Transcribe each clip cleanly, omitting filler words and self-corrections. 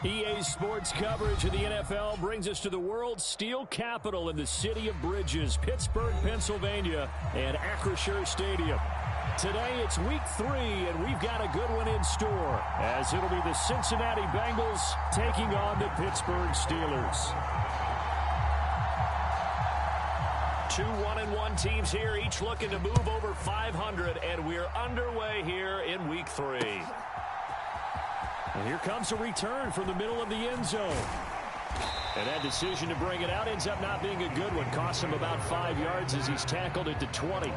EA Sports coverage of the NFL brings us to the world's steel capital in the city of Bridges, Pittsburgh, Pennsylvania, and Acrisure Stadium. Today it's week 3, and we've got a good one in store, as it'll be the Cincinnati Bengals taking on the Pittsburgh Steelers. 2 1-1 teams here, each looking to move over 500, and we're underway here in week 3. And here comes a return from the middle of the end zone. And that decision to bring it out ends up not being a good one. Costs him about 5 yards as he's tackled at the 20.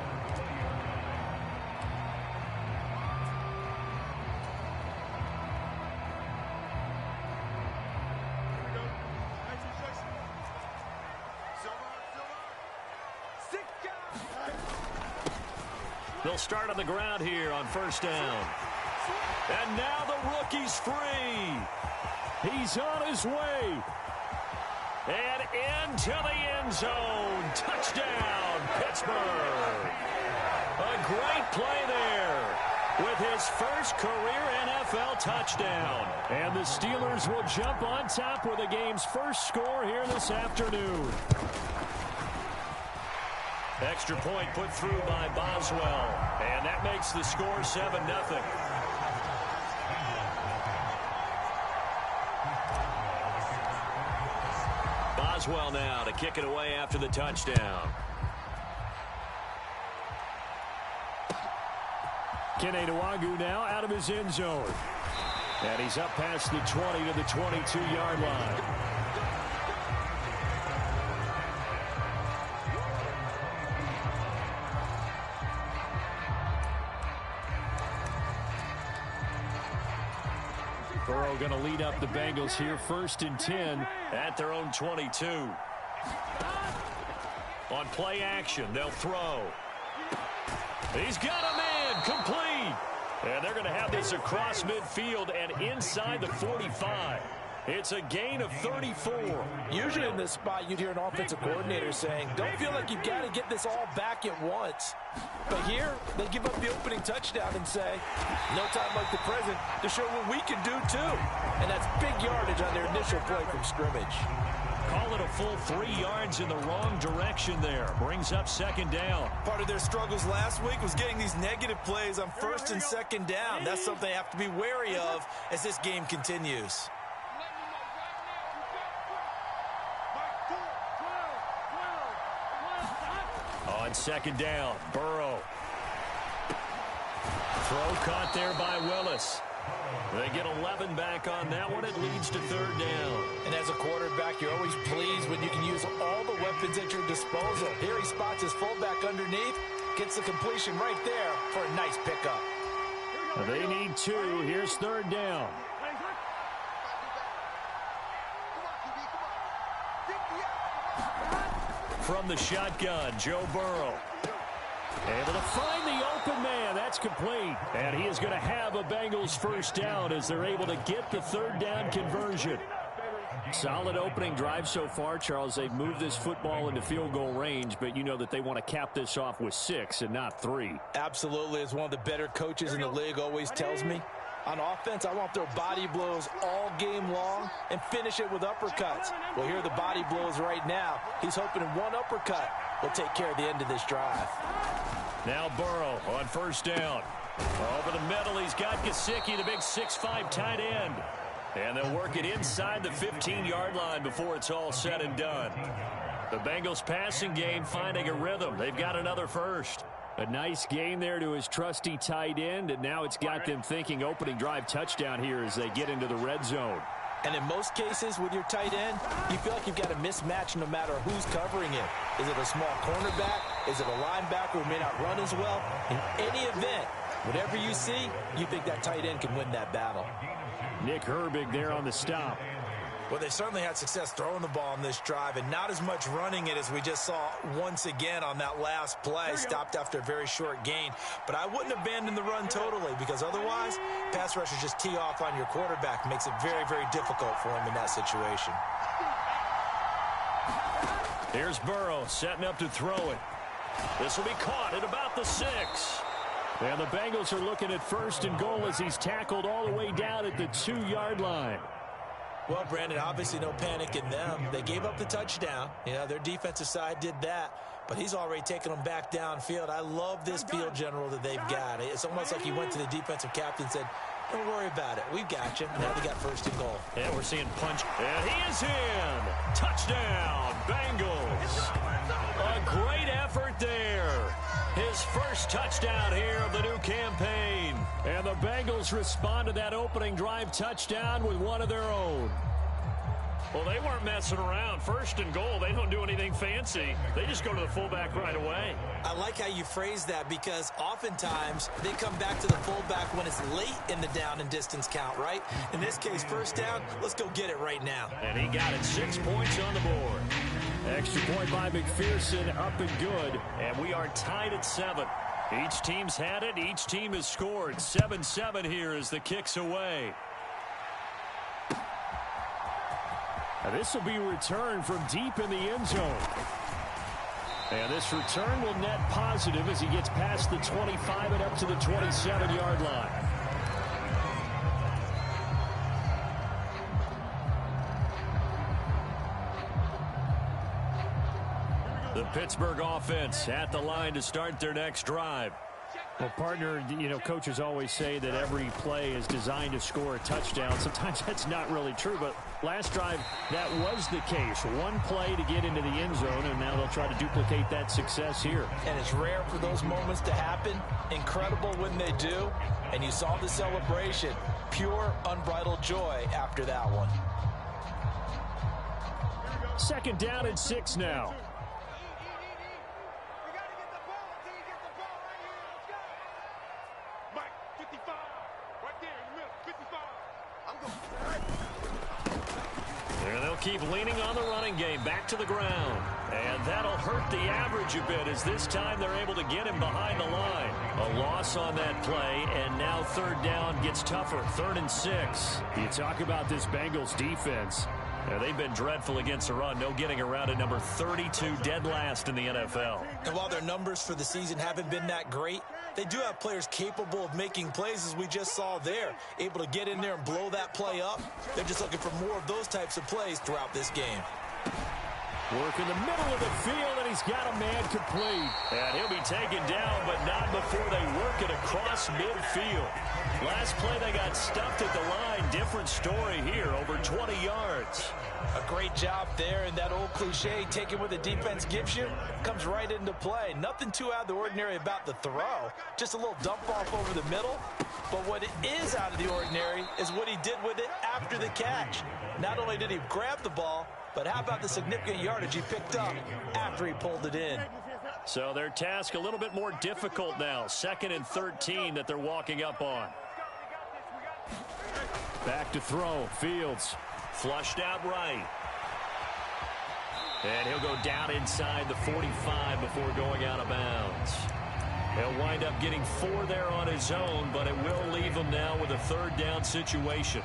They'll start on the ground here on first down. And now the rookie's free. He's on his way. And into the end zone. Touchdown, Pittsburgh. A great play there with his first career NFL touchdown. And the Steelers will jump on top with the game's first score here this afternoon. Extra point put through by Boswell. And that makes the score 7-0. Boswell now to kick it away after the touchdown. Kene Nwangwu now out of his end zone. And he's up past the 20 to the 22-yard line. Burrow going to lead up the Bengals here, 1st and 10 at their own 22. On play action, they'll throw. He's got a man, complete. And they're going to have this across midfield and inside the 45. It's a gain of 34. Usually in this spot, you'd hear an offensive coordinator saying, don't feel like you've got to get this all back at once. But here, they give up the opening touchdown and say, no time like the present to show what we can do too. And that's big yardage on their initial play from scrimmage. Call it a full 3 yards in the wrong direction there. Brings up 2nd down. Part of their struggles last week was getting these negative plays on 1st and 2nd down. That's something they have to be wary of as this game continues. On 2nd down, Burrow. Throw caught there by Willis. They get 11 back on that one. It leads to 3rd down. And as a quarterback, you're always pleased when you can use all the weapons at your disposal. Here he spots his fullback underneath, gets the completion right there for a nice pickup. They need 2. Here's 3rd down. From the shotgun, Joe Burrow. Able to find the open man. That's complete. And he is going to have a Bengals 1st down as they're able to get the 3rd down conversion. Solid opening drive so far, Charles. They've moved this football into field goal range, but you know that they want to cap this off with 6 and not 3. Absolutely. As one of the better coaches in the league always tells me, on offense, I want their body blows all game long and finish it with uppercuts. Well, here are the body blows right now. He's hoping in one uppercut will take care of the end of this drive. Now Burrow on 1st down. Over the middle, he's got Gesicki, the big 6'5" tight end. And they'll work it inside the 15-yard line before it's all said and done. The Bengals passing game finding a rhythm. They've got another first. A nice gain there to his trusty tight end, and now it's got them thinking opening drive touchdown here as they get into the red zone. And in most cases with your tight end, you feel like you've got a mismatch no matter who's covering it. Is it a small cornerback? Is it a linebacker who may not run as well? In any event, whatever you see, you think that tight end can win that battle. Nick Herbig there on the stop. Well, they certainly had success throwing the ball on this drive and not as much running it as we just saw once again on that last play. Stopped after a very short gain. But I wouldn't abandon the run totally because otherwise, pass rushers just tee off on your quarterback. Makes it very, very difficult for him in that situation. Here's Burrow setting up to throw it. This will be caught at about the 6. And the Bengals are looking at 1st and goal as he's tackled all the way down at the 2-yard line. Well, Brandon, obviously no panic in them. They gave up the touchdown. You know, their defensive side did that. But he's already taken them back downfield. I love this field general that they've got. It's almost like he went to the defensive captain and said, don't worry about it. We've got you. Now they got first and goal. Yeah, we're seeing punch. And he is in. Touchdown, Bengals. A great effort there. His first touchdown here of the new campaign. And the Bengals respond to that opening drive touchdown with one of their own. Well, they weren't messing around. First and goal, they don't do anything fancy. They just go to the fullback right away. I like how you phrase that because oftentimes they come back to the fullback when it's late in the down and distance count, right? In this case, first down, let's go get it right now. And he got it, 6 points on the board. Extra point by McPherson, up and good. And we are tied at 7. Each team's had it. Each team has scored. 7-7 here as the kick's away. Now this will be returned from deep in the end zone. And this return will net positive as he gets past the 25 and up to the 27-yard line. The Pittsburgh offense at the line to start their next drive. Well, partner, you know, coaches always say that every play is designed to score a touchdown. Sometimes that's not really true, but last drive, that was the case. One play to get into the end zone, and now they'll try to duplicate that success here. And it's rare for those moments to happen. Incredible when they do. And you saw the celebration. Pure, unbridled joy after that one. Second down and 6 now. And they'll keep leaning on the running game back to the ground. And that'll hurt the average a bit as this time they're able to get him behind the line. A loss on that play, and now third down gets tougher. 3rd and 6. You talk about this Bengals defense. They've been dreadful against the run. No getting around it. Number 32, dead last in the NFL. And while their numbers for the season haven't been that great, they do have players capable of making plays, as we just saw there. Able to get in there and blow that play up. They're just looking for more of those types of plays throughout this game. Work in the middle of the field, and he's got a man complete. And he'll be taken down, but not before they work it across midfield. Last play, they got stuffed at the line. Different story here, over 20 yards. A great job there, and that old cliche, taking what the defense gives you, comes right into play. Nothing too out of the ordinary about the throw. Just a little dump off over the middle. But what is out of the ordinary is what he did with it after the catch. Not only did he grab the ball, but how about the significant yardage he picked up after he pulled it in? So their task a little bit more difficult now. 2nd and 13 that they're walking up on. Back to throw. Fields flushed out right. And he'll go down inside the 45 before going out of bounds. He'll wind up getting 4 there on his own, but it will leave him now with a 3rd down situation.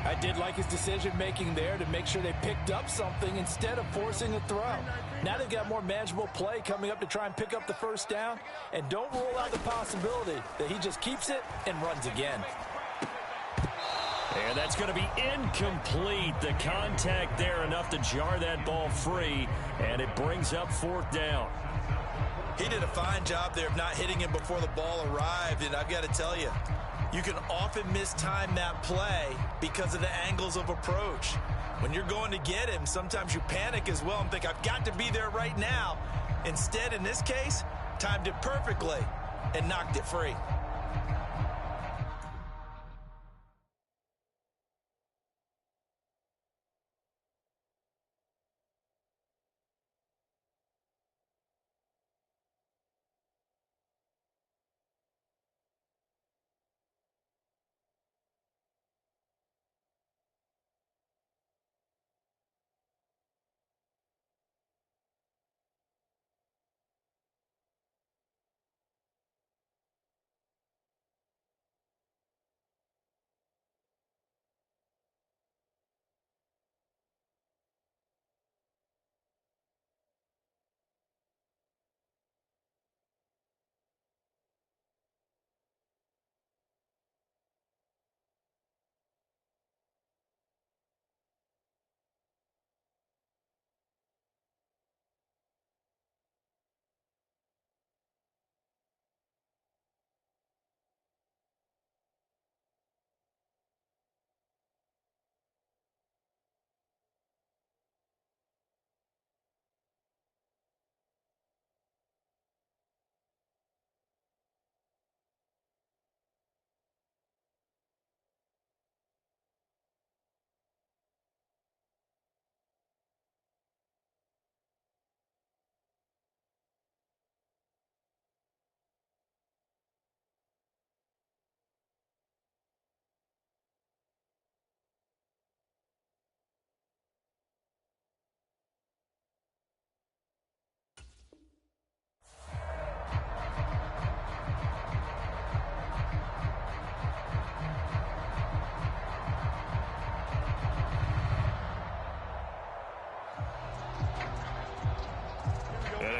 I did like his decision-making there to make sure they picked up something instead of forcing a throw. Now they've got more manageable play coming up to try and pick up the first down. And don't rule out the possibility that he just keeps it and runs again. And that's going to be incomplete. The contact there enough to jar that ball free. And it brings up 4th down. He did a fine job there of not hitting him before the ball arrived. And I've got to tell you, you can often mistime that play because of the angles of approach. When you're going to get him, sometimes you panic as well and think, I've got to be there right now. Instead, in this case, timed it perfectly and knocked it free.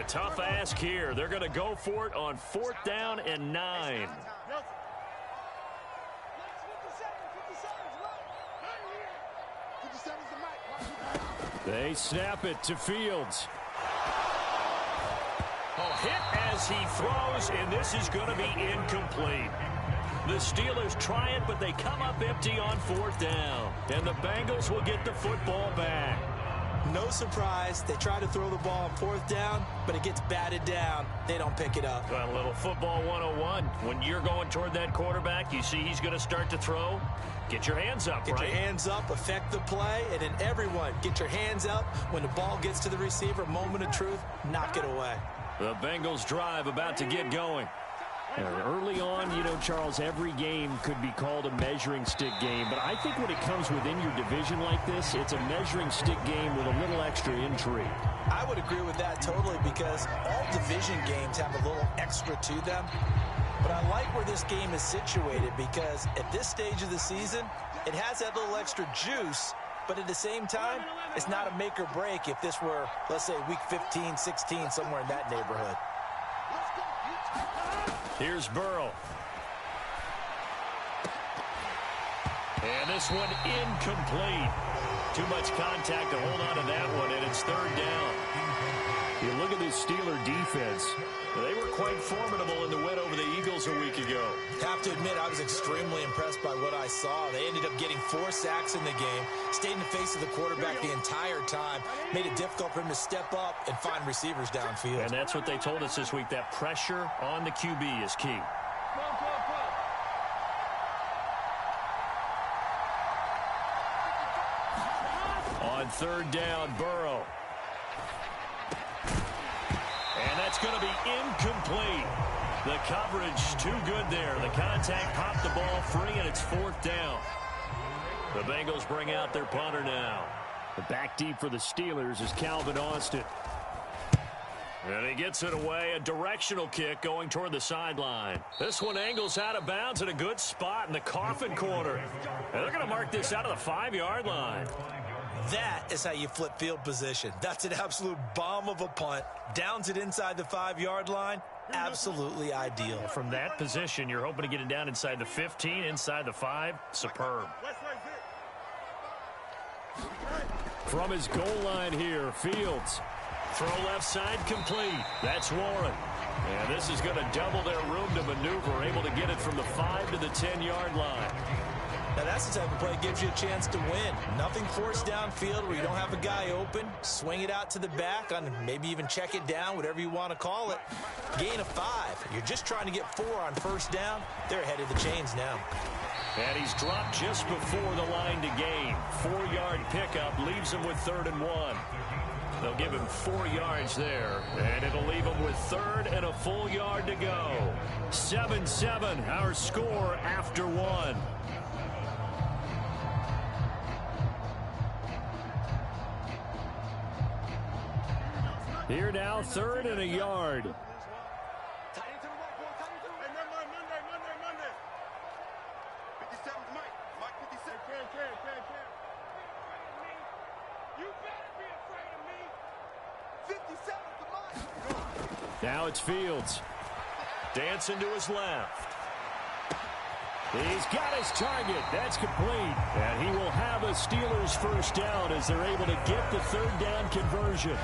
tough ask here. They're going to go for it on 4th down and 9. They snap it to Fields. Hit as he throws, and this is going to be incomplete. The Steelers try it, but they come up empty on 4th down. And the Bengals will get the football back. No surprise. They try to throw the ball on 4th down, but it gets batted down. They don't pick it up. Well, a little football 101. When you're going toward that quarterback, you see he's going to start to throw. Get your hands up, Get your hands up, affect the play, and then everyone, get your hands up. When the ball gets to the receiver, moment of truth, knock it away. The Bengals drive about to get going. Early on, you know, Charles, every game could be called a measuring stick game. But I think when it comes within your division like this, it's a measuring stick game with a little extra intrigue. I would agree with that totally because all division games have a little extra to them. But I like where this game is situated because at this stage of the season, it has that little extra juice. But at the same time, it's not a make or break if this were, let's say, week 15, 16, somewhere in that neighborhood. Here's Burrow. And this one incomplete. Too much contact to hold on to that one, and it's 3rd down. You look at this Steeler defense. They were quite formidable in the win over the Eagles a week ago. Have to admit, I was extremely impressed by what I saw. They ended up getting 4 sacks in the game, stayed in the face of the quarterback the entire time, made it difficult for him to step up and find receivers downfield. And that's what they told us this week, that pressure on the QB is key. On 3rd down, Burrow. And that's going to be incomplete. The coverage too good there. The contact popped the ball free, and it's 4th down. The Bengals bring out their punter now. The back deep for the Steelers is Calvin Austin. And he gets it away. A directional kick going toward the sideline. This one angles out of bounds at a good spot in the coffin corner. And they're going to mark this out of the 5-yard line. That is how you flip field position. That's an absolute bomb of a punt. Downs it inside the 5-yard line. Absolutely ideal. From that position, you're hoping to get it down inside the 15, inside the 5. Superb. From his goal line here, Fields. Throw left side complete. That's Warren. And this is going to double their room to maneuver, able to get it from the 5 to the 10-yard line. Now, that's the type of play that gives you a chance to win. Nothing forced downfield where you don't have a guy open. Swing it out to the back, on maybe even check it down, whatever you want to call it. Gain of 5. You're just trying to get 4 on 1st down. They're ahead of the chains now. And he's dropped just before the line to gain. 4-yard pickup leaves him with 3rd and 1. They'll give him 4 yards there, and it'll leave him with 3rd and a full yard to go. 7-7, our score after 1. Here now, 3rd and a yard. Now it's Fields. Dancing to his left. He's got his target. That's complete. And he will have a Steelers 1st down as they're able to get the 3rd down conversion.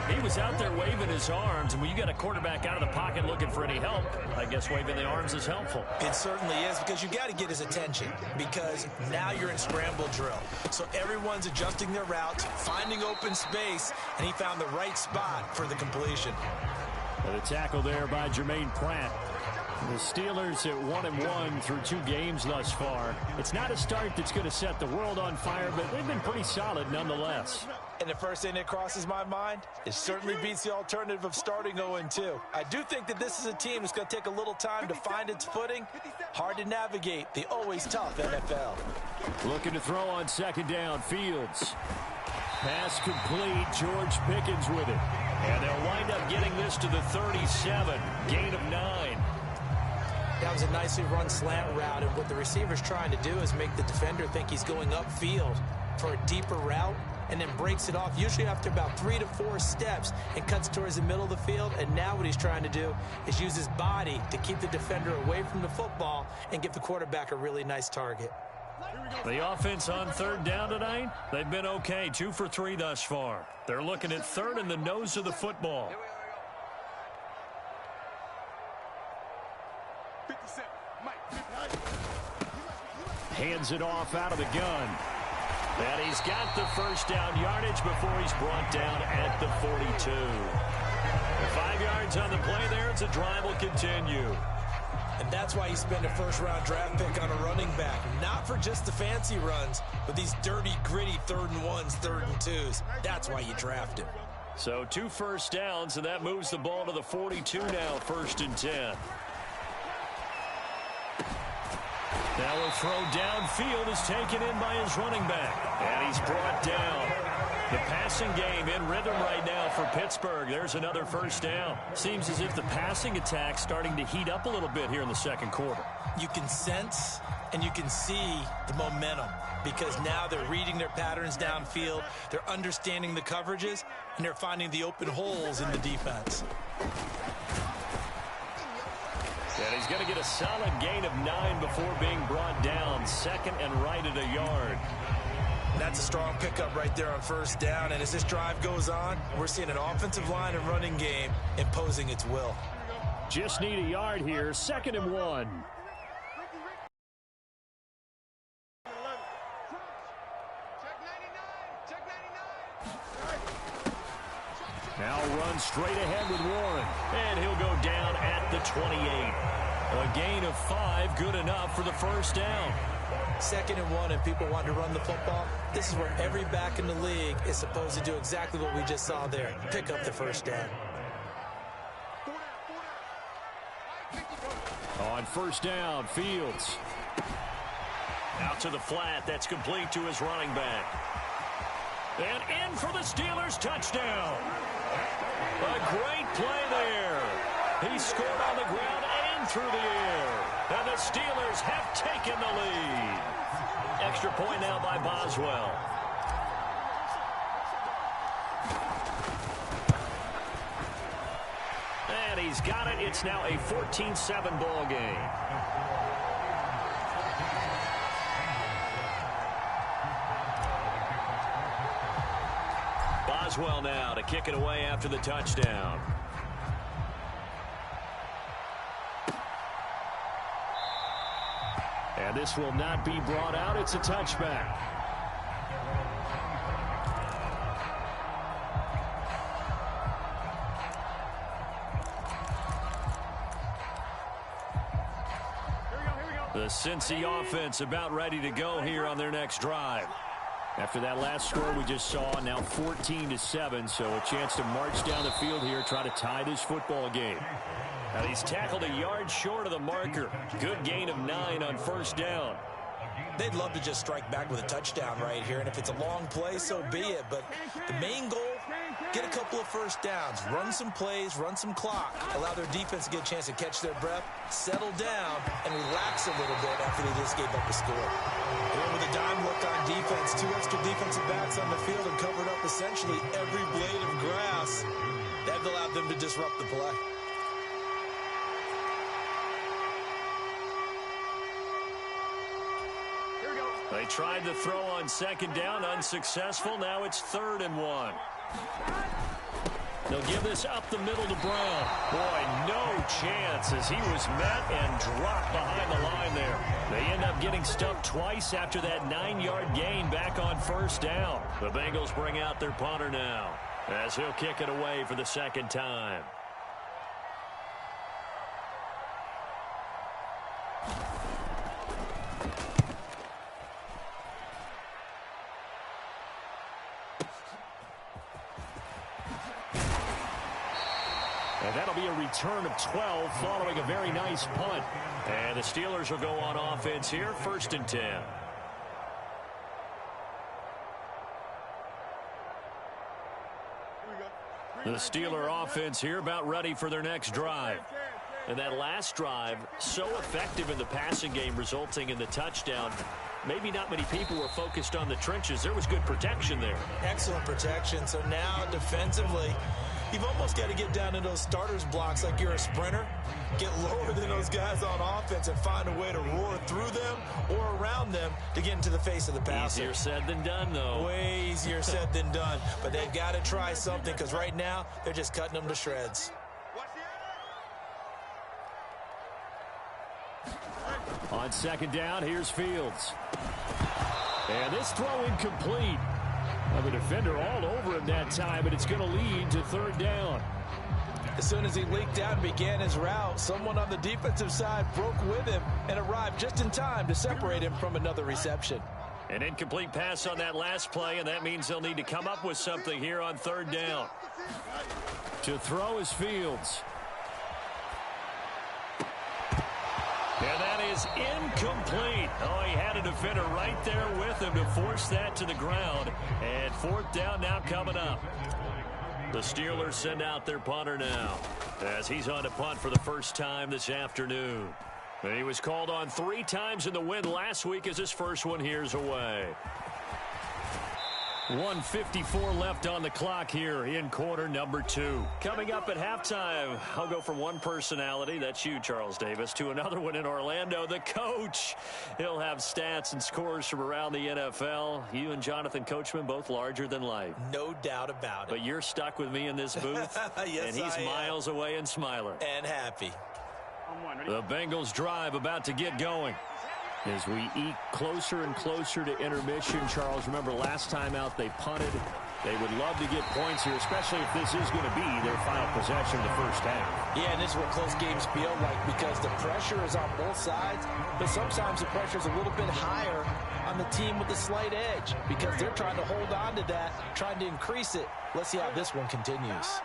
He was out there waving his arms, and when you got a quarterback out of the pocket looking for any help, I guess waving the arms is helpful. It certainly is, because you got to get his attention, because now you're in scramble drill. So everyone's adjusting their routes, finding open space, and he found the right spot for the completion. And a tackle there by Jermaine Pratt. The Steelers at 1-1 through 2 games thus far. It's not a start that's going to set the world on fire, but they've been pretty solid nonetheless. And the first thing that crosses my mind, it certainly beats the alternative of starting 0-2. I do think that this is a team that's going to take a little time to find its footing. Hard to navigate the always tough NFL. Looking to throw on 2nd down, Fields. Pass complete, George Pickens with it. And they'll wind up getting this to the 37, gain of 9. That was a nicely run slant route, and what the receiver's trying to do is make the defender think he's going upfield for a deeper route. and then breaks it off, usually after about 3 to 4 steps, and cuts towards the middle of the field. And now what he's trying to do is use his body to keep the defender away from the football and give the quarterback a really nice target. The offense on third down tonight, they've been okay, 2 for 3 thus far. They're looking at third in the nose of the football. Hands it off out of the gun. And he's got the first down yardage before he's brought down at the 42. 5 yards on the play there. It's a drive will continue. And that's why you spend a first-round draft pick on a running back. Not for just the fancy runs, but these dirty, gritty 3rd and 1s, 3rd and 2s. That's why you draft him. So 2 first downs, and that moves the ball to the 42 now, 1st and 10. Now a throw downfield is taken in by his running back. And he's brought down. The passing game in rhythm right now for Pittsburgh. There's another first down. Seems as if the passing attack's starting to heat up a little bit here in the second quarter. You can sense and you can see the momentum because now they're reading their patterns downfield. They're understanding the coverages, and they're finding the open holes in the defense. And he's going to get a solid gain of 9 before being brought down. 2nd and right at a yard. That's a strong pickup right there on first down. And as this drive goes on, we're seeing an offensive line and running game imposing its will. Just need a yard here. 2nd and 1. Now run straight ahead with Warren. And he'll go down at the 28. A gain of 5, good enough for the first down. 2nd and 1, and people want to run the football. This is where every back in the league is supposed to do exactly what we just saw there. Pick up the first down. On first down, Fields. Out to the flat. That's complete to his running back. And in for the Steelers touchdown. A great play there. He scored on the ground and through the air. And the Steelers have taken the lead. Extra point now by Boswell. And he's got it. It's now a 14-7 ball game. Boswell now to kick it away after the touchdown. And this will not be brought out. It's a touchback. The Cincy offense about ready to go here on their next drive. After that last score we just saw, now 14-7, so a chance to march down the field here, try to tie this football game. And he's tackled a yard short of the marker. Good gain of 9 on first down. They'd love to just strike back with a touchdown right here, and if it's a long play, so be it. But the main goal, get a couple of first downs, run some plays, run some clock, allow their defense to get a chance to catch their breath, settle down, and relax a little bit after they just gave up a score. And with a dime look on defense, 2 extra defensive backs on the field and covered up essentially every blade of grass. That allowed them to disrupt the play. They tried to throw on second down, unsuccessful. Now it's 3rd and 1. They'll give this up the middle to Brown. Boy, no chance as he was met and dropped behind the line there. They end up getting stuffed twice after that 9-yard gain back on first down. The Bengals bring out their punter now as he'll kick it away for the second time. And that'll be a return of 12 following a very nice punt. And the Steelers will go on offense here, 1st and 10. The Steeler offense here about ready for their next drive. And that last drive, so effective in the passing game, resulting in the touchdown. maybe not many people were focused on the trenches. There was good protection there. Excellent protection. So now defensively, you've almost got to get down to those starters blocks like you're a sprinter. Get lower than those guys on offense and find a way to roar through them or around them to get into the face of the passer. Easier said than done, though. Way easier said than done. But they've got to try something because right now they're just cutting them to shreds. On second down, here's Fields. And this throw incomplete. Well, the defender all over him that time, but it's going to lead to third down. As soon as he leaked out and began his route, someone on the defensive side broke with him and arrived just in time to separate him from another reception. An incomplete pass on that last play, and that means they'll need to come up with something here on third down. To throw is Fields. And that is incomplete. Oh, he had a defender right there with him to force that to the ground. And fourth down now coming up. The Steelers send out their punter now as he's on to punt for the first time this afternoon. And he was called on 3 times in the win last week as his first one here's away. 1:54 left on the clock here in quarter number 2. Coming up at halftime, I'll go from one personality, that's you, Charles Davis, to another one in Orlando, the coach. He'll have stats and scores from around the NFL. You and Jonathan Coachman both larger than life. No doubt about it. But you're stuck with me in this booth, yes, and he's miles away and smiling. And happy. The Bengals drive about to get going. As we eke closer and closer to intermission, Charles, remember last time out they punted. They would love to get points here, especially if this is going to be their final possession of the first half. Yeah, and this is what close games feel like because the pressure is on both sides, but sometimes the pressure is a little bit higher on the team with the slight edge because they're trying to hold on to that, trying to increase it. Let's see how this one continues.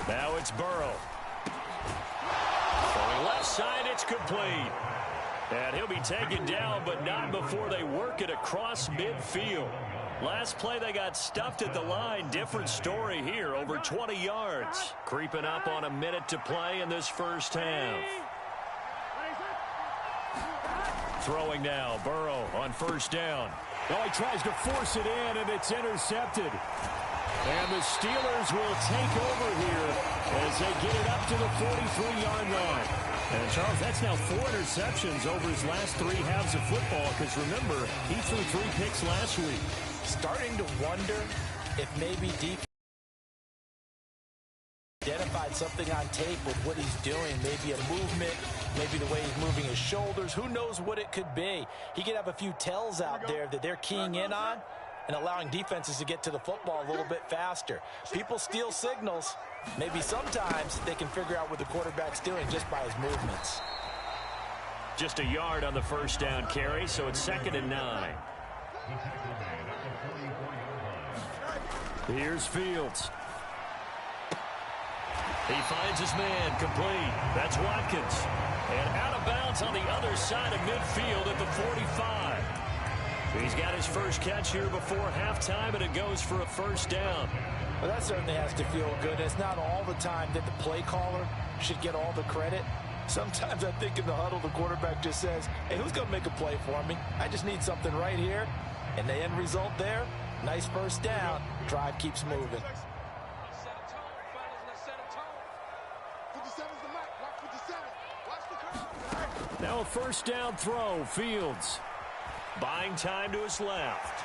Now it's Burrow. Going left side, it's complete. And he'll be taken down, but not before they work it across midfield. Last play, they got stuffed at the line. Different story here, over 20 yards. Creeping up on a minute to play in this first half. Throwing now, Burrow on first down. Oh, he tries to force it in, and it's intercepted. And the Steelers will take over here as they get it up to the 43-yard line. And, Charles, that's now 4 interceptions over his last 3 halves of football because, remember, he threw 3 picks last week. Starting to wonder if maybe defense identified something on tape with what he's doing. Maybe a movement, maybe the way he's moving his shoulders. Who knows what it could be? He could have a few tells out there that they're keying in on and allowing defenses to get to the football a little bit faster. People steal signals. Maybe sometimes they can figure out what the quarterback's doing just by his movements. Just a yard on the first down carry, so it's 2nd and 9. Here's Fields. He finds his man complete. That's Watkins. And out of bounds on the other side of midfield at the 45. He's got his first catch here before halftime, and it goes for a first down. Well, that certainly has to feel good. It's not all the time that the play caller should get all the credit. Sometimes I think in the huddle, the quarterback just says, hey, who's going to make a play for me? I just need something right here. And the end result there, nice first down. Drive keeps moving. Now a first down throw, Fields. Buying time to his left.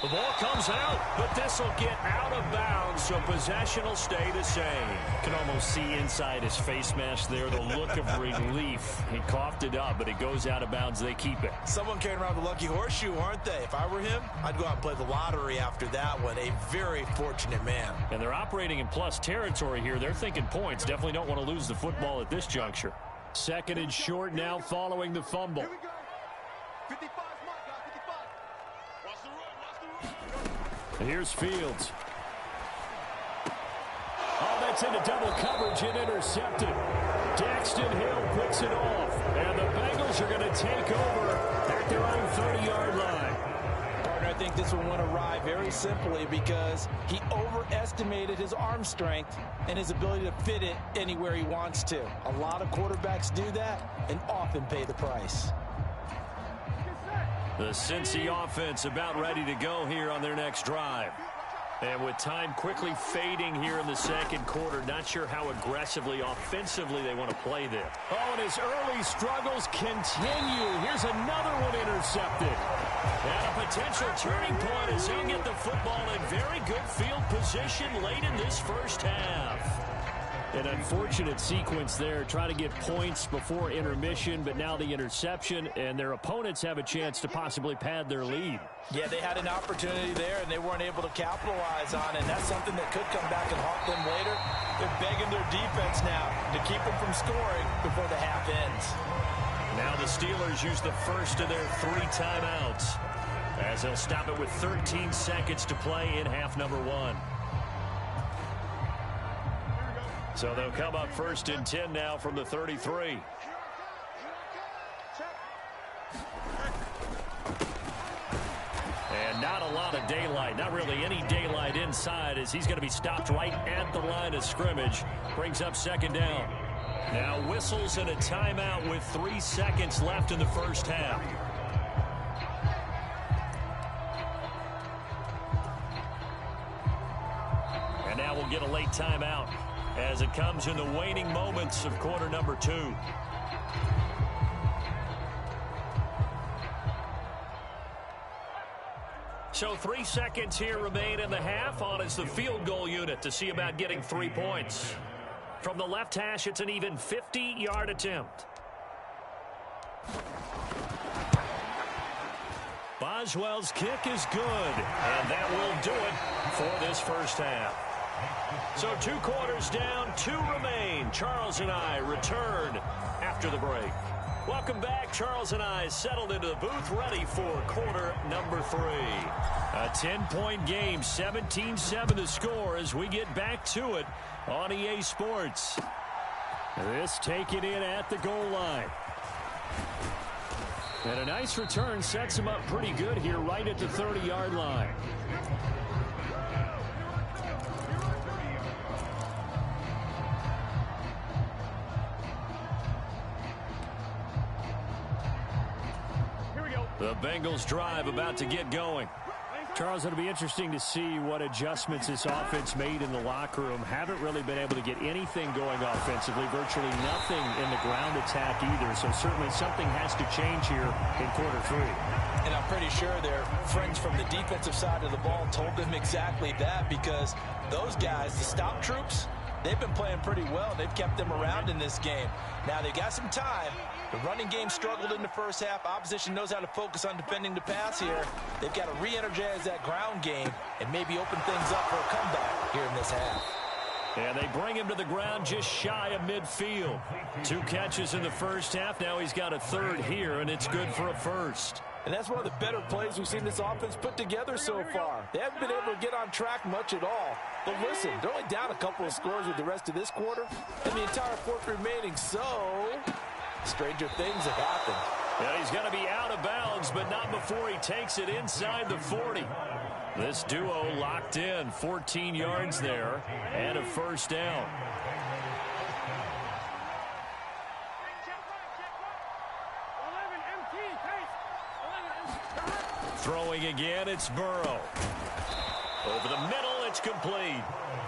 The ball comes out, but this will get out of bounds, so possession will stay the same. Can almost see inside his face mask there the look of relief. He coughed it up, but it goes out of bounds. They keep it. Someone carrying around the lucky horseshoe, aren't they? If I were him, I'd go out and play the lottery after that one. A very fortunate man. And they're operating in plus territory here. They're thinking points. Definitely don't want to lose the football at this juncture. 2nd and short now following the fumble. 55, mark, 55. Watch the run, watch the run. Here's Fields. Oh, that's into double coverage and intercepted. Daxton Hill picks it off. And the Bengals are going to take over at their own 30-yard line. Partner, I think this one went awry very simply because he overestimated his arm strength and his ability to fit it anywhere he wants to. A lot of quarterbacks do that and often pay the price. The Cincy offense about ready to go here on their next drive. And with time quickly fading here in the second quarter, not sure how aggressively, offensively they want to play this. Oh, and his early struggles continue. Here's another one intercepted. And a potential turning point as he'll get the football in very good field position late in this first half. An unfortunate sequence there, trying to get points before intermission, but now the interception, and their opponents have a chance to possibly pad their lead. Yeah, they had an opportunity there, and they weren't able to capitalize on it, and that's something that could come back and haunt them later. They're begging their defense now to keep them from scoring before the half ends. Now the Steelers use the first of their 3 timeouts, as they'll stop it with 13 seconds to play in half number 1. So they'll come up first and 10 now from the 33. And not a lot of daylight, not really any daylight inside, as he's going to be stopped right at the line of scrimmage. Brings up second down. Now whistles and a timeout with 3 seconds left in the first half. And now we'll get a late timeout as it comes in the waning moments of quarter number 2. So 3 seconds here remain in the half. On is the field goal unit to see about getting 3 points. From the left hash, it's an even 50-yard attempt. Boswell's kick is good, and that will do it for this first half. So 2 quarters down, 2 remain. Charles and I return after the break. Welcome back. Charles and I settled into the booth, ready for quarter number 3. A 10-point game, 17-7 the score as we get back to it on EA Sports. This taken in at the goal line. And a nice return sets him up pretty good here right at the 30-yard line. The Bengals drive about to get going. Charles, it'll be interesting to see what adjustments this offense made in the locker room. Haven't really been able to get anything going offensively, virtually nothing in the ground attack either. So certainly something has to change here in quarter 3. And I'm pretty sure their friends from the defensive side of the ball told them exactly that, because those guys, the stop troops, they've been playing pretty well. They've kept them around in this game. Now they've got some time. The running game struggled in the first half. Opposition knows how to focus on defending the pass here. They've got to re-energize that ground game and maybe open things up for a comeback here in this half. And they bring him to the ground just shy of midfield. 2 catches in the first half. Now he's got a 3rd here, and it's good for a 1st. And that's one of the better plays we've seen this offense put together so far. They haven't been able to get on track much at all. But listen, they're only down a couple of scores with the rest of this quarter and the entire 4th remaining, so stranger things have happened. Yeah, he's going to be out of bounds, but not before he takes it inside the 40. This duo locked in, 14 yards there, and a 1st down. Throwing again, it's Burrow. Over the middle, it's complete.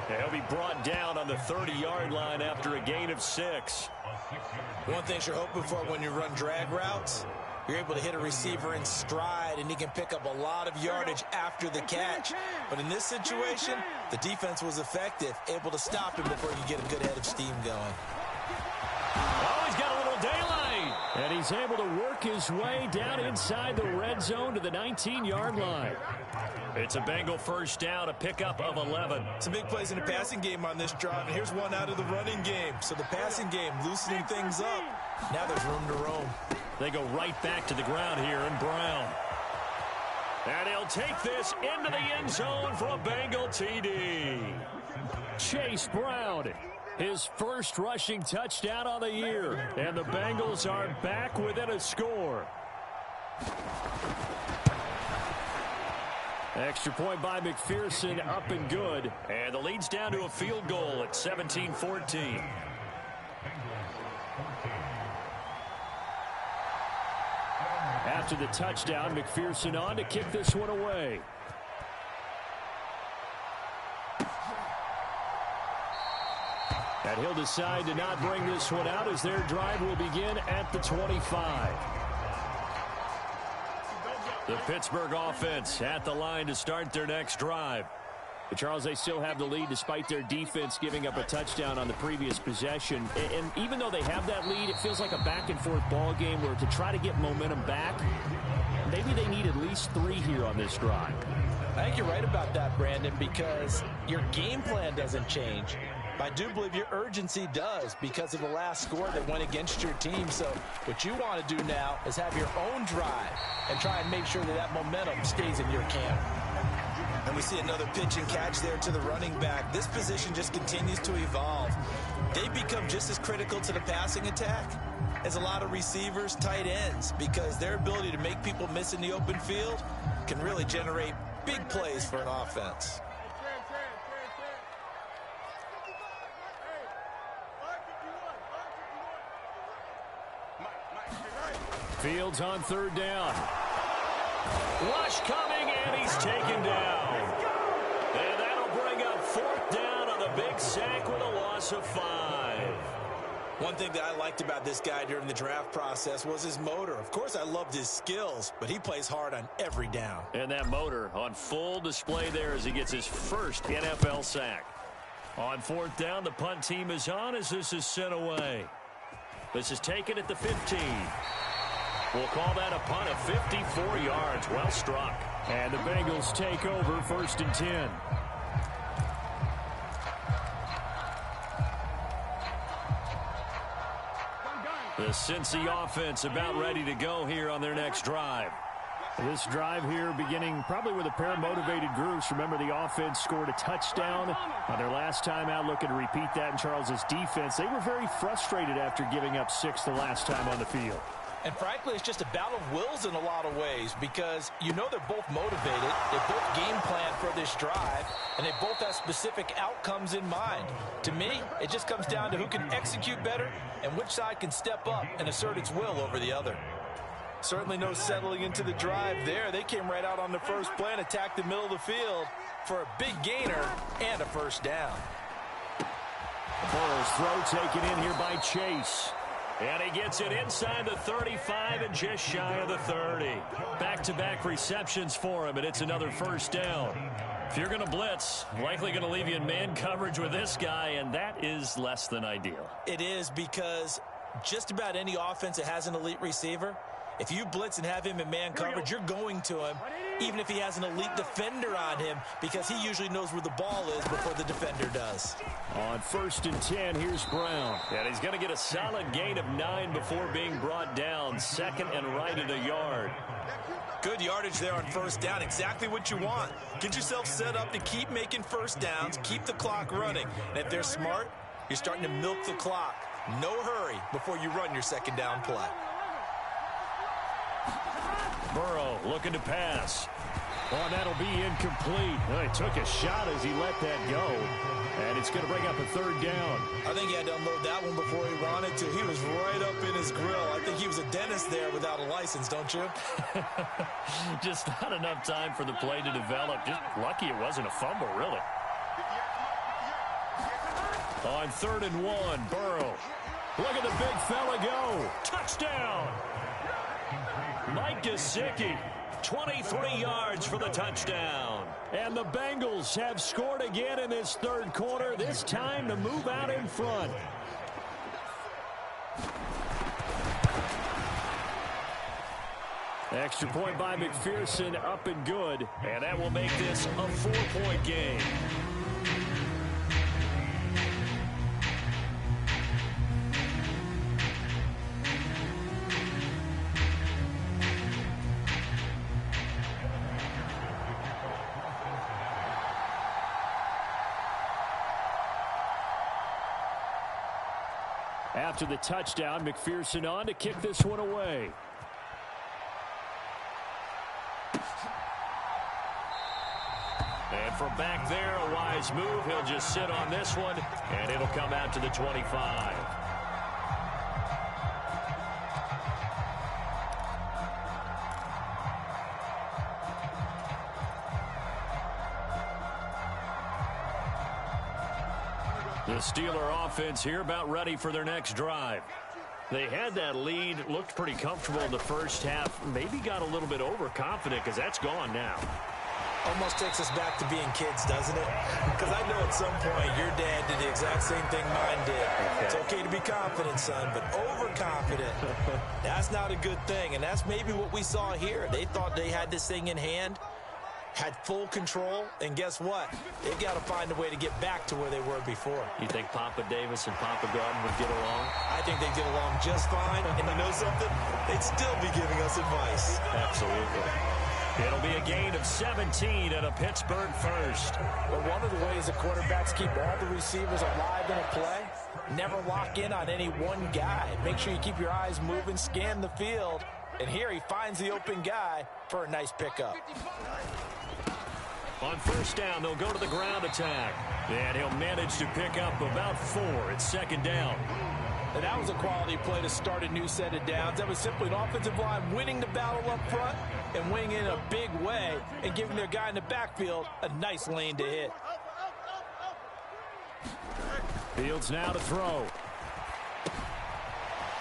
He'll be brought down on the 30-yard line after a gain of 6. One thing you're hoping for when you run drag routes, you're able to hit a receiver in stride, and he can pick up a lot of yardage after the catch. But in this situation, the defense was effective, able to stop him before you get a good head of steam going. Oh, he's got a little daylight. And he's able to work his way down inside the red zone to the 19-yard line. It's a Bengal 1st down, a pickup of 11. Some big plays in the passing game on this drive, and here's one out of the running game. So the passing game loosening things up. Now there's room to roam. They go right back to the ground here in Brown. And he'll take this into the end zone for a Bengal TD. Chase Brown, his 1st rushing touchdown on the year. And the Bengals are back within a score. Extra point by McPherson, up and good. And the lead's down to a field goal at 17-14. After the touchdown, McPherson on to kick this one away. And he'll decide to not bring this one out as their drive will begin at the 25. The Pittsburgh offense at the line to start their next drive. But Charles, they still have the lead despite their defense giving up a touchdown on the previous possession. And even though they have that lead, it feels like a back-and-forth ball game where to try to get momentum back, maybe they need at least 3 here on this drive. I think you're right about that, Brandon, because your game plan doesn't change. I do believe your urgency does because of the last score that went against your team. So what you want to do now is have your own drive and try and make sure that that momentum stays in your camp. And we see another pitch and catch there to the running back. This position just continues to evolve. They become just as critical to the passing attack as a lot of receivers, tight ends, because their ability to make people miss in the open field can really generate big plays for an offense. Fields on third down. Rush coming, and he's taken down. And that'll bring up fourth down on the big sack with a loss of 5. One thing that I liked about this guy during the draft process was his motor. Of course, I loved his skills, but he plays hard on every down. And that motor on full display there as he gets his first NFL sack. On fourth down, the punt team is on as this is sent away. This is taken at the 15. We'll call that a punt of 54 yards. Well struck. And the Bengals take over first and 10. The Cincy offense about ready to go here on their next drive. This drive here beginning probably with a pair of motivated groups. Remember, the offense scored a touchdown on their last time out. Looking to repeat that in Charles's defense. They were very frustrated after giving up 6 the last time on the field. And frankly, it's just a battle of wills in a lot of ways because you know they're both motivated. They both game plan for this drive, and they both have specific outcomes in mind. To me, it just comes down to who can execute better and which side can step up and assert its will over the other. Certainly no settling into the drive there. They came right out on the first play and attacked the middle of the field for a big gainer and a first down. Burrow's throw taken in here by Chase. And he gets it inside the 35 and just shy of the 30. Back-to-back receptions for him, and it's another first down. If you're going to blitz, likely going to leave you in man coverage with this guy, and that is less than ideal. It is because just about any offense that has an elite receiver, if you blitz and have him in man coverage, you're going to him, even if he has an elite defender on him, because he usually knows where the ball is before the defender does. On first and 10, here's Brown. And he's going to get a solid gain of 9 before being brought down. Second and right at a yard. Good yardage there on first down. Exactly what you want. Get yourself set up to keep making first downs, keep the clock running. And if they're smart, you're starting to milk the clock. No hurry before you run your second down play. Burrow looking to pass. Oh, that'll be incomplete. Well, he took a shot as he let that go. And it's going to bring up a third down. I think he had to unload that one before he wanted to. He was right up in his grill. I think he was a dentist there without a license, don't you? Just not enough time for the play to develop. Just lucky it wasn't a fumble, really. On third and 1, Burrow. Look at the big fella go. Touchdown. Mike Gesicki, 23 yards for the touchdown. And the Bengals have scored again in this third quarter, this time to move out in front. Extra point by McPherson, up and good. And that will make this a 4-point game. After the touchdown, McPherson on to kick this one away. from back there, a wise move. He'll just sit on this one, and it'll come out to the 25. The Steeler offense here about ready for their next drive. They had that lead, looked pretty comfortable in the first half, maybe got a little bit overconfident because that's gone now. Almost takes us back to being kids, doesn't it? Because I know at some point your dad did the exact same thing mine did. It's okay to be confident, son, but overconfident, that's not a good thing. And that's maybe what we saw here. They thought they had this thing in hand, had full control, and guess what? They've got to find a way to get back to where they were before. You think Papa Davis and Papa Garden would get along? I think they'd get along just fine, and you know something? They'd still be giving us advice. Absolutely. It'll be a gain of 17 and a Pittsburgh first. But one of the ways the quarterbacks keep all the receivers alive in a play, never lock in on any one guy. Make sure you keep your eyes moving, scan the field, and here he finds the open guy for a nice pickup. On first down, they'll go to the ground attack. And he'll manage to pick up about 4. It's second down. And that was a quality play to start a new set of downs. That was simply an offensive line winning the battle up front and winning in a big way and giving their guy in the backfield a nice lane to hit. Fields now to throw.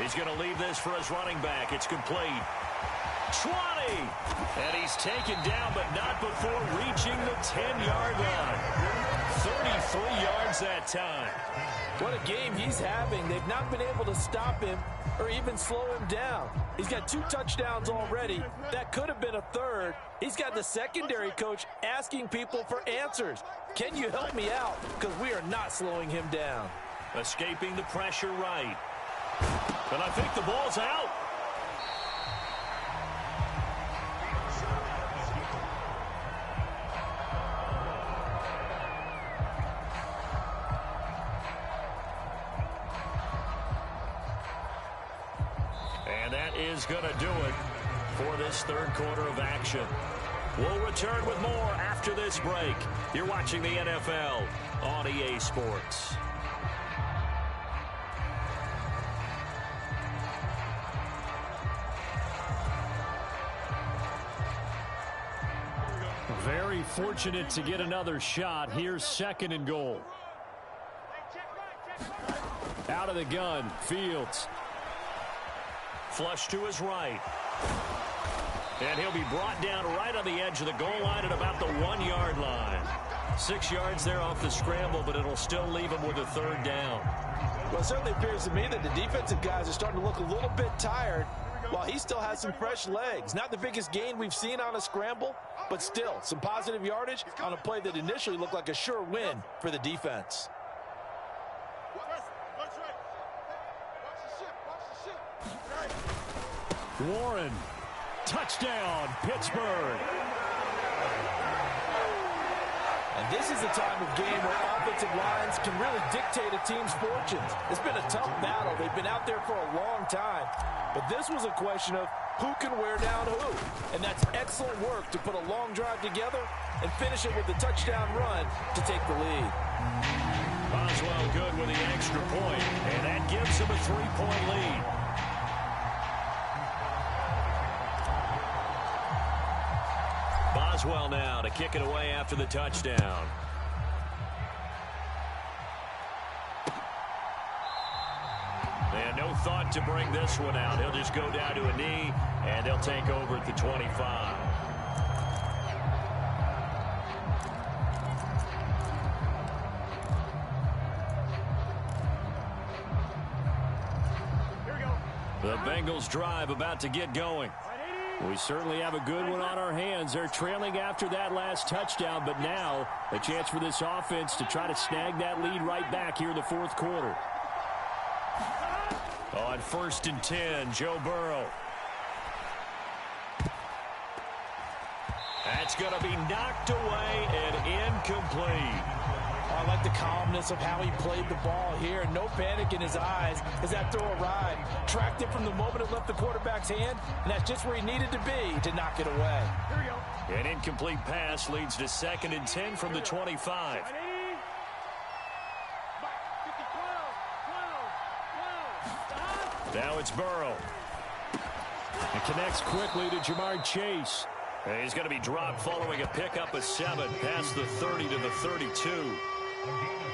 He's going to leave this for his running back. It's complete. 20! And he's taken down, but not before reaching the 10-yard line. 33 yards that time. What a game he's having. They've not been able to stop him or even slow him down. He's got 2 touchdowns already. That could have been a third. He's got the secondary coach asking people for answers. Can you help me out? Because we are not slowing him down. Escaping the pressure right. And I think the ball's out. And that is going to do it for this third quarter of action. We'll return with more after this break. You're watching the NFL on EA Sports. Very fortunate to get another shot. Here's second and goal. Out of the gun, Fields. Flush to his right. And he'll be brought down right on the edge of the goal line at about the 1-yard line. 6 yards there off the scramble, but it'll still leave him with a third down. Well, it certainly appears to me that the defensive guys are starting to look a little bit tired while he still has some fresh legs. Not the biggest gain we've seen on a scramble, but still some positive yardage on a play that initially looked like a sure win for the defense. Warren, touchdown, Pittsburgh. And this is the time of game where offensive lines can really dictate a team's fortunes. It's been a tough battle. They've been out there for a long time. But this was a question of who can wear down who. And that's excellent work to put a long drive together and finish it with a touchdown run to take the lead. Boswell good with the extra point, and that gives him a 3-point lead. Boswell now to kick it away after the touchdown. And no thought to bring this one out. He'll just go down to a knee, and they'll take over at the 25. The Bengals drive about to get going. We certainly have a good one on our hands. They're trailing after that last touchdown, but now a chance for this offense to try to snag that lead right back here in the fourth quarter. On 1st and 10, Joe Burrow. That's going to be knocked away and incomplete. I like the calmness of how he played the ball here. No panic in his eyes as that throw arrived. Tracked it from the moment it left the quarterback's hand, and that's just where he needed to be to knock it away. Here we go. An incomplete pass leads to 2nd and 10 from the 25. Now it's Burrow. It connects quickly to Jamar Chase. And he's going to be dropped following a pickup of 7 past the 30 to the 32.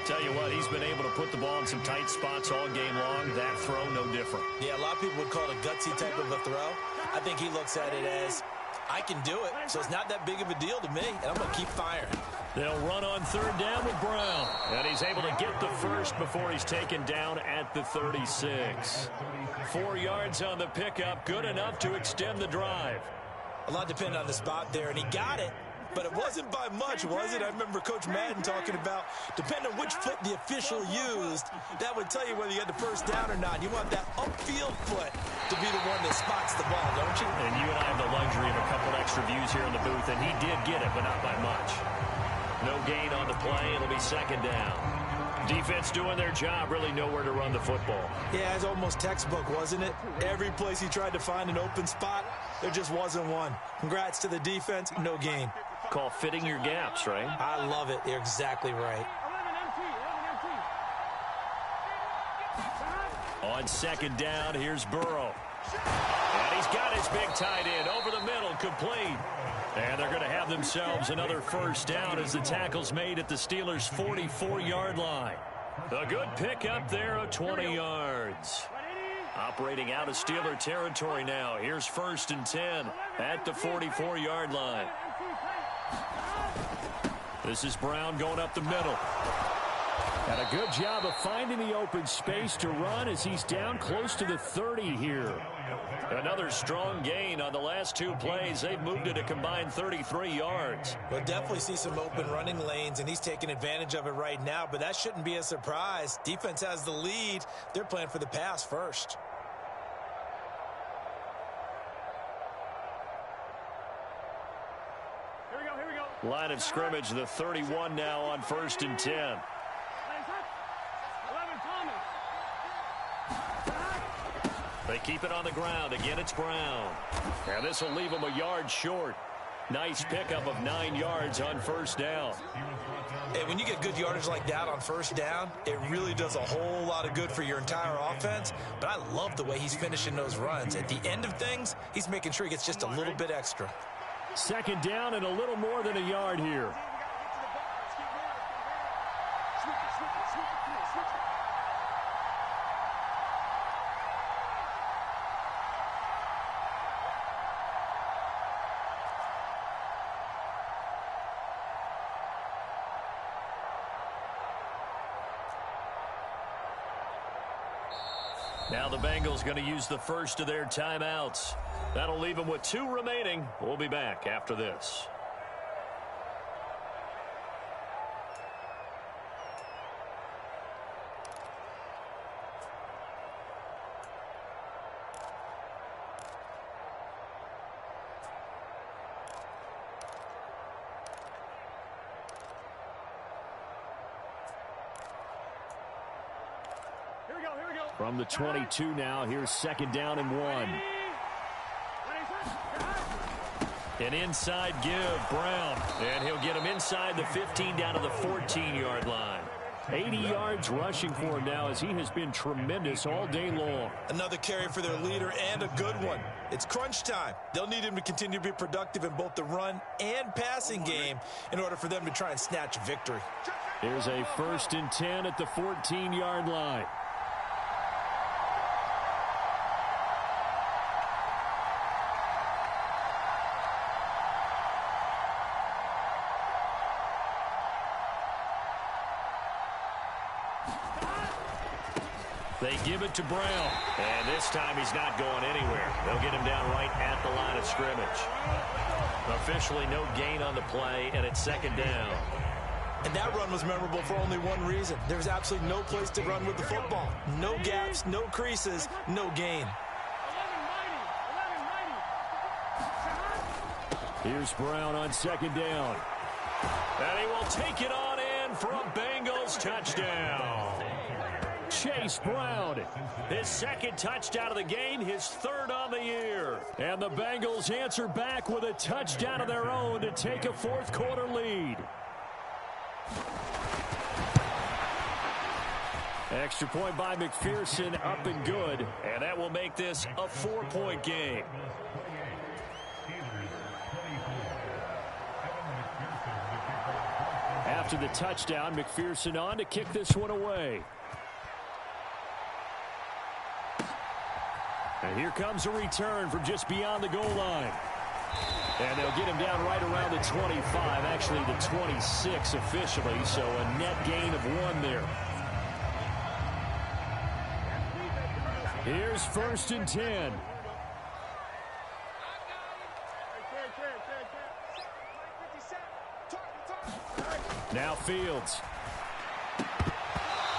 Tell you what, he's been able to put the ball in some tight spots all game long. That throw, no different. Yeah, a lot of people would call it a gutsy type of a throw. I think he looks at it as, I can do it, so it's not that big of a deal to me, and I'm going to keep firing. They'll run on 3rd down with Brown. And he's able to get the first before he's taken down at the 36. 4 yards on the pickup, good enough to extend the drive. A lot depended on the spot there, and he got it. But it wasn't by much, was it? I remember Coach Madden talking about, depending on which foot the official used, that would tell you whether you had the first down or not. You want that upfield foot to be the one that spots the ball, don't you? And you and I have the luxury of a couple extra views here in the booth, and he did get it, but not by much. No gain on the play. It'll be 2nd down. Defense doing their job, really nowhere to run the football. Yeah, it's almost textbook, wasn't it? Every place he tried to find an open spot, there just wasn't one. Congrats to the defense, no gain. Call fitting your gaps, right? I love it. You're exactly right. On 2nd down, here's Burrow. And he's got his big tight end over the middle, complete. And they're going to have themselves another first down as the tackle's made at the Steelers' 44-yard line. A good pickup there of 20 yards. Operating out of Steeler territory now. Here's 1st and 10 at the 44-yard line. This is Brown going up the middle. And a good job of finding the open space to run as he's down close to the 30 here. Another strong gain on the last 2 plays. They've moved it a combined 33 yards. We'll definitely see some open running lanes, and he's taking advantage of it right now, but that shouldn't be a surprise. Defense has the lead. They're playing for the pass first. Here we go. Line of scrimmage, the 31 now on 1st and 10. They keep it on the ground. Again, it's Brown. And this will leave him a yard short. Nice pickup of 9 yards on 1st down. Hey, when you get good yardage like that on 1st down, it really does a whole lot of good for your entire offense. But I love the way he's finishing those runs. At the end of things, he's making sure he gets just a little bit extra. 2nd down and a little more than a yard here. Now the Bengals going to use the first of their timeouts. That'll leave them with 2 remaining. We'll be back after this. From the 22 now, here's 2nd down and 1. An inside give, Brown. And he'll get him inside the 15 down to the 14-yard line. 80 yards rushing for him now as he has been tremendous all day long. Another carry for their leader and a good one. It's crunch time. They'll need him to continue to be productive in both the run and passing game in order for them to try and snatch a victory. Here's a 1st and 10 at the 14-yard line. They give it to Brown. And this time he's not going anywhere. They'll get him down right at the line of scrimmage. Officially no gain on the play, and it's 2nd down. And that run was memorable for only one reason. There was absolutely no place to run with the football. No gaps, no creases, no gain. Here's Brown on 2nd down. And he will take it on in for a Bengals touchdown. Chase Brown. His second touchdown of the game, his third on the year. And the Bengals answer back with a touchdown of their own to take a fourth-quarter lead. Extra point by McPherson, up and good. And that will make this a 4-point game. After the touchdown, McPherson on to kick this one away. And here comes a return from just beyond the goal line. And they'll get him down right around the 25, actually the 26 officially, so a net gain of 1 there. Here's 1st and 10. Now Fields.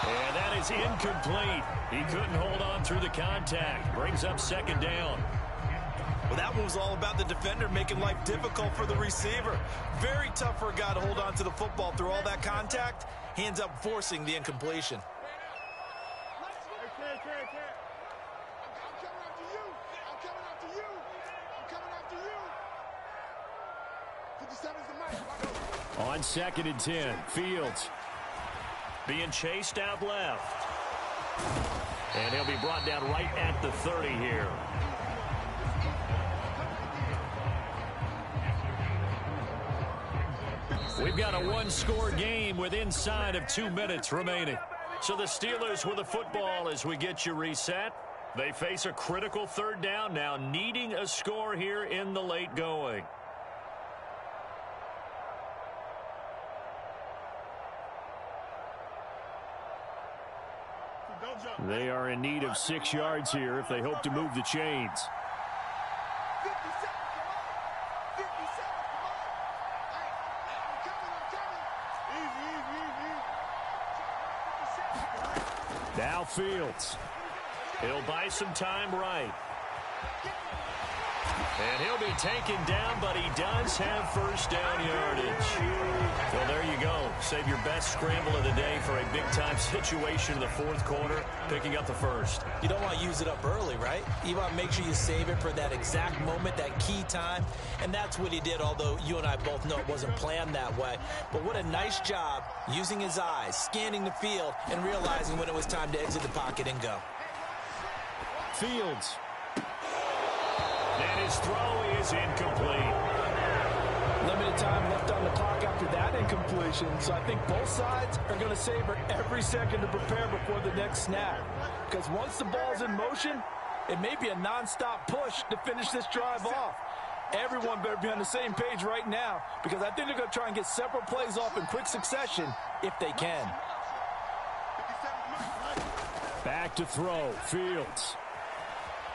And that is incomplete. He couldn't hold on through the contact. Brings up 2nd down. Well, that one was all about the defender making life difficult for the receiver. Very tough for a guy to hold on to the football through all that contact. He ends up forcing the incompletion. On 2nd and 10, Fields being chased out left. And he'll be brought down right at the 30 here. We've got a 1-score game with inside of 2 minutes remaining. So the Steelers with the football as we get you reset. They face a critical 3rd down now, needing a score here in the late going. They are in need of 6 yards here if they hope to move the chains. Now Fields. He'll buy some time right. And he'll be taken down, but he does have 1st down yardage. Well, there you go. Save your best scramble of the day for a big-time situation in the 4th quarter, picking up the 1st. You don't want to use it up early, right? You want to make sure you save it for that exact moment, that key time. And that's what he did, although you and I both know it wasn't planned that way. But what a nice job using his eyes, scanning the field, and realizing when it was time to exit the pocket and go. Fields. And his throw is incomplete. Limited time left on the clock after that incompletion, so I think both sides are going to savor every second to prepare before the next snap. Because once the ball's in motion, it may be a non-stop push to finish this drive off. Everyone better be on the same page right now, because I think they're going to try and get several plays off in quick succession if they can. Back to throw, Fields.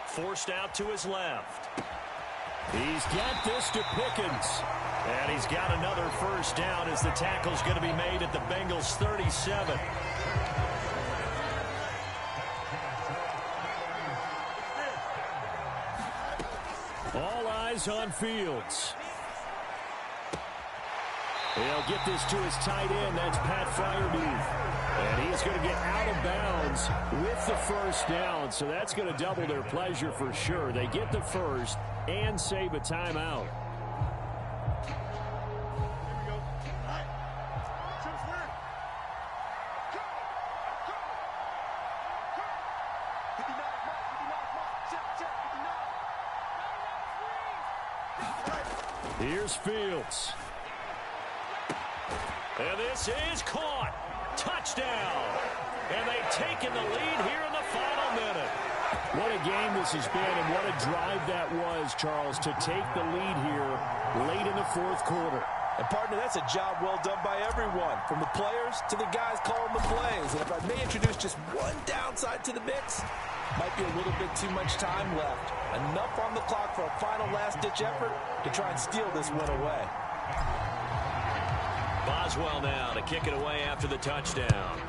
Forced out to his left. He's got this to Pickens. And he's got another 1st down as the tackle's going to be made at the Bengals 37. All eyes on Fields. He'll get this to his tight end. That's Pat Freiermuth. And he's going to get out of bounds with the 1st down. So that's going to double their pleasure for sure. They get the 1st and save a timeout. Here's Fields. And this is caught. Touchdown. And they've taken the lead here in the final minute. What a game this has been, and what a drive that was, Charles, to take the lead here late in the 4th quarter. And, partner, that's a job well done by everyone, from the players to the guys calling the plays. And if I may introduce just one downside to the mix, might be a little bit too much time left. Enough on the clock for a final last-ditch effort to try and steal this win away. Boswell now to kick it away after the touchdown.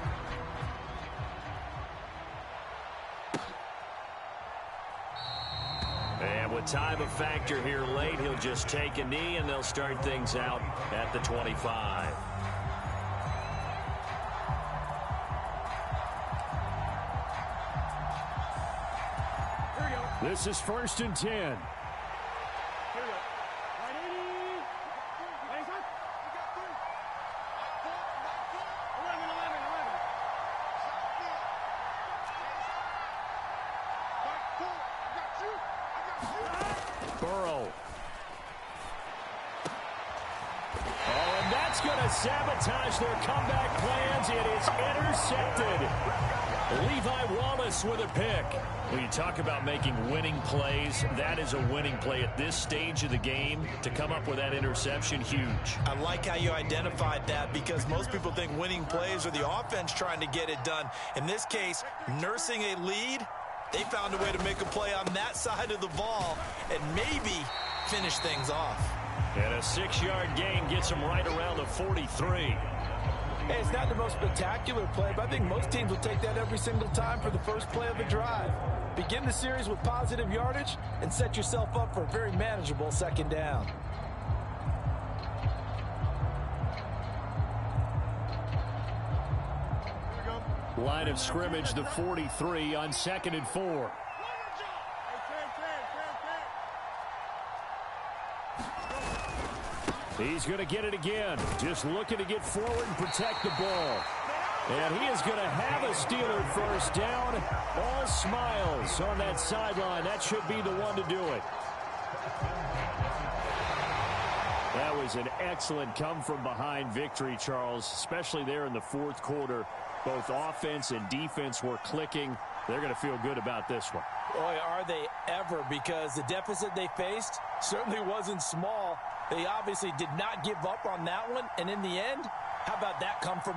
And with time a factor here late, he'll just take a knee and they'll start things out at the 25. This is 1st and 10. Burrow. Oh, and that's going to sabotage their comeback plans. It is intercepted. Levi Wallace with a pick. When you talk about making winning plays, that is a winning play at this stage of the game. To come up with that interception, huge. I like how you identified that, because most people think winning plays are the offense trying to get it done. In this case, nursing a lead, they found a way to make a play on that side of the ball and maybe finish things off. And a 6-yard gain gets them right around the 43. Hey, it's not the most spectacular play, but I think most teams will take that every single time for the first play of a drive. Begin the series with positive yardage and set yourself up for a very manageable 2nd down. Line of scrimmage, the 43 on 2nd and 4. He's going to get it again. Just looking to get forward and protect the ball. And he is going to have a Steeler first down. All smiles on that sideline. That should be the one to do it. That was an excellent come-from-behind victory, Charles, especially there in the 4th quarter. Both offense and defense were clicking. They're going to feel good about this one. Boy, are they ever, because the deficit they faced certainly wasn't small. They obviously did not give up on that one, and in the end, how about that come from